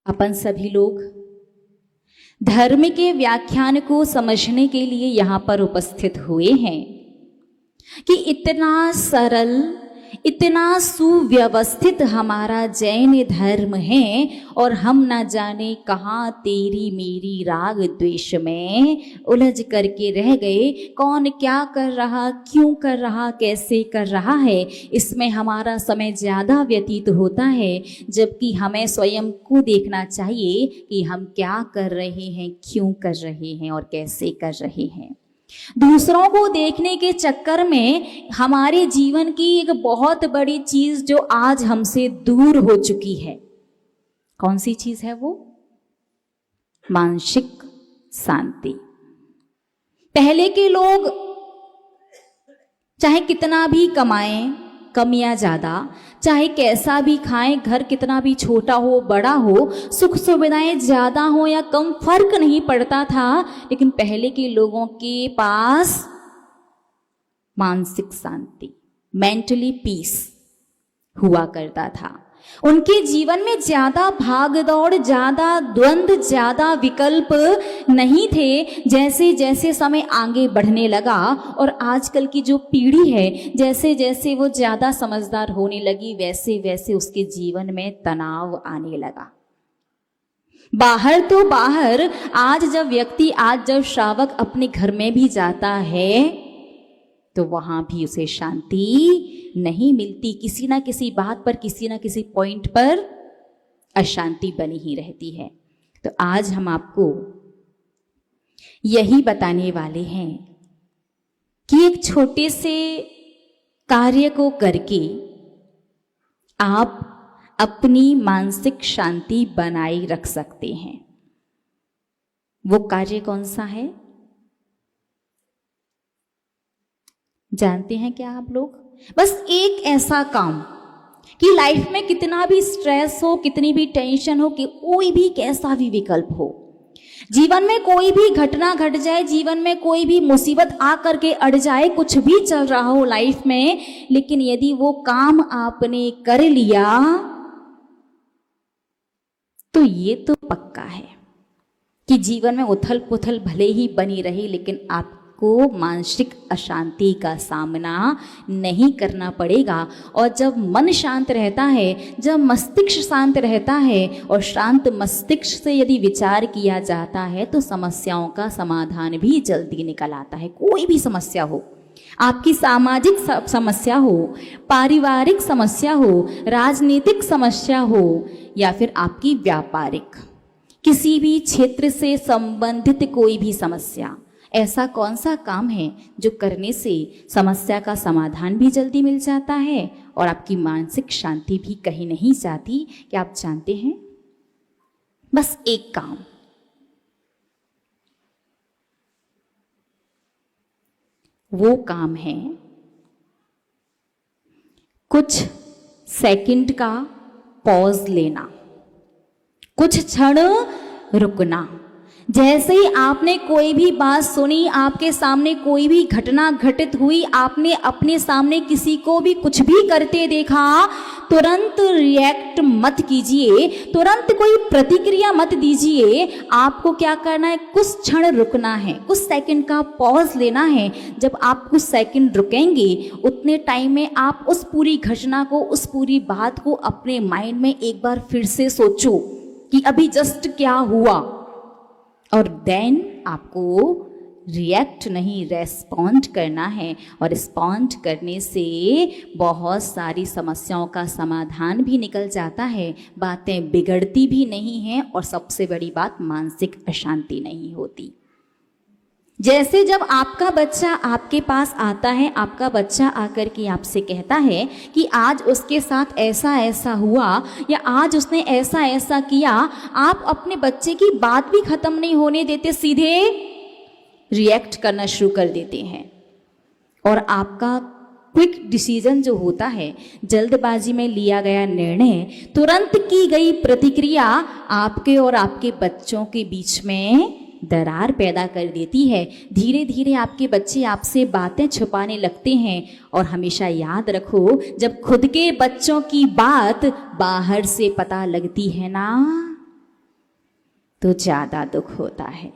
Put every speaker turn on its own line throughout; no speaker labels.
अपन सभी लोग धर्म के व्याख्यान को समझने के लिए यहाँ पर उपस्थित हुए हैं कि इतना सरल, इतना सुव्यवस्थित हमारा जैन धर्म है और हम न जाने कहाँ तेरी मेरी राग द्वेष में उलझ करके रह गए। कौन क्या कर रहा, क्यों कर रहा, कैसे कर रहा है, इसमें हमारा समय ज़्यादा व्यतीत होता है, जबकि हमें स्वयं को देखना चाहिए कि हम क्या कर रहे हैं, क्यों कर रहे हैं और कैसे कर रहे हैं। दूसरों को देखने के चक्कर में हमारे जीवन की एक बहुत बड़ी चीज जो आज हमसे दूर हो चुकी है, कौन सी चीज है वो? मानसिक शांति। पहले के लोग चाहे कितना भी कमाएं, कम या ज्यादा, चाहे कैसा भी खाएं, घर कितना भी छोटा हो बड़ा हो, सुख सुविधाएं ज्यादा हो या कम, फर्क नहीं पड़ता था। लेकिन पहले के लोगों के पास मानसिक शांति, मेंटली पीस हुआ करता था। उनके जीवन में ज्यादा भाग दौड़, ज्यादा द्वंद्व, ज्यादा विकल्प नहीं थे। जैसे जैसे समय आगे बढ़ने लगा और आजकल की जो पीढ़ी है, जैसे जैसे वो ज्यादा समझदार होने लगी, वैसे वैसे उसके जीवन में तनाव आने लगा। बाहर तो बाहर, आज जब श्रावक अपने घर में भी जाता है तो वहां भी उसे शांति नहीं मिलती। किसी ना किसी बात पर, किसी ना किसी पॉइंट पर अशांति बनी ही रहती है। तो आज हम आपको यही बताने वाले हैं कि एक छोटे से कार्य को करके आप अपनी मानसिक शांति बनाए रख सकते हैं। वो कार्य कौन सा है, जानते हैं क्या आप लोग? बस एक ऐसा काम कि लाइफ में कितना भी स्ट्रेस हो, कितनी भी टेंशन हो, कि कोई भी कैसा भी विकल्प हो, जीवन में कोई भी घटना घट जाए, जीवन में कोई भी मुसीबत आ करके अड़ जाए, कुछ भी चल रहा हो लाइफ में, लेकिन यदि वो काम आपने कर लिया तो ये तो पक्का है कि जीवन में उथल पुथल भले ही बनी रही, लेकिन आप को मानसिक अशांति का सामना नहीं करना पड़ेगा। और जब मन शांत रहता है, जब मस्तिष्क शांत रहता है और शांत मस्तिष्क से यदि विचार किया जाता है तो समस्याओं का समाधान भी जल्दी निकल आता है। कोई भी समस्या हो, आपकी सामाजिक समस्या हो, पारिवारिक समस्या हो, राजनीतिक समस्या हो या फिर आपकी व्यापारिक, किसी भी क्षेत्र से संबंधित कोई भी समस्या, ऐसा कौन सा काम है जो करने से समस्या का समाधान भी जल्दी मिल जाता है और आपकी मानसिक शांति भी कहीं नहीं जाती? क्या आप जानते हैं? बस एक काम, वो काम है कुछ सेकंड का पॉज लेना, कुछ क्षण रुकना। जैसे ही आपने कोई भी बात सुनी, आपके सामने कोई भी घटना घटित हुई, आपने अपने सामने किसी को भी कुछ भी करते देखा, तुरंत रिएक्ट मत कीजिए, तुरंत कोई प्रतिक्रिया मत दीजिए। आपको क्या करना है? कुछ क्षण रुकना है, कुछ सेकंड का पॉज लेना है। जब आप कुछ सेकंड रुकेंगे, उतने टाइम में आप उस पूरी घटना को, उस पूरी बात को अपने माइंड में एक बार फिर से सोचो कि अभी जस्ट क्या हुआ, और देन आपको रिएक्ट नहीं, रेस्पॉन्ड करना है। और रिस्पॉन्ड करने से बहुत सारी समस्याओं का समाधान भी निकल जाता है, बातें बिगड़ती भी नहीं हैं और सबसे बड़ी बात, मानसिक अशांति नहीं होती। जैसे जब आपका बच्चा आपके पास आता है, आपका बच्चा आकर के आपसे कहता है कि आज उसके साथ ऐसा ऐसा हुआ या आज उसने ऐसा ऐसा किया, आप अपने बच्चे की बात भी खत्म नहीं होने देते, सीधे रिएक्ट करना शुरू कर देते हैं। और आपका क्विक डिसीजन जो होता है, जल्दबाजी में लिया गया निर्णय, तुरंत की गई प्रतिक्रिया आपके और आपके बच्चों के बीच में दरार पैदा कर देती है। धीरे धीरे आपके बच्चे आपसे बातें छुपाने लगते हैं। और हमेशा याद रखो, जब खुद के बच्चों की बात बाहर से पता लगती है ना, तो ज़्यादा दुख होता है।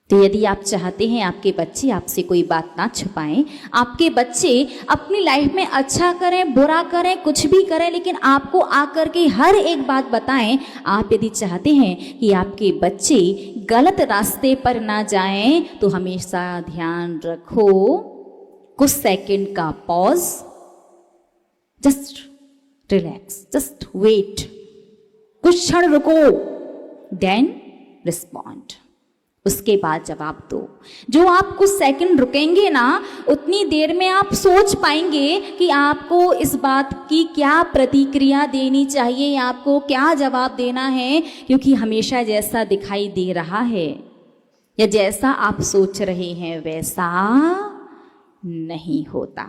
तो यदि आप चाहते हैं आपके बच्चे आपसे कोई बात ना छुपाएं, आपके बच्चे अपनी लाइफ में अच्छा करें बुरा करें कुछ भी करें, लेकिन आपको आकर के हर एक बात बताएं, आप यदि चाहते हैं कि आपके बच्चे गलत रास्ते पर ना जाएं, तो हमेशा ध्यान रखो, कुछ सेकंड का pause, just relax, just wait, कुछ क्षण रुको, देन रिस्पॉन्ड, उसके बाद जवाब दो। जो आप कुछ सेकंड रुकेंगे ना, उतनी देर में आप सोच पाएंगे कि आपको इस बात की क्या प्रतिक्रिया देनी चाहिए, आपको क्या जवाब देना है, क्योंकि हमेशा जैसा दिखाई दे रहा है या जैसा आप सोच रहे हैं वैसा नहीं होता।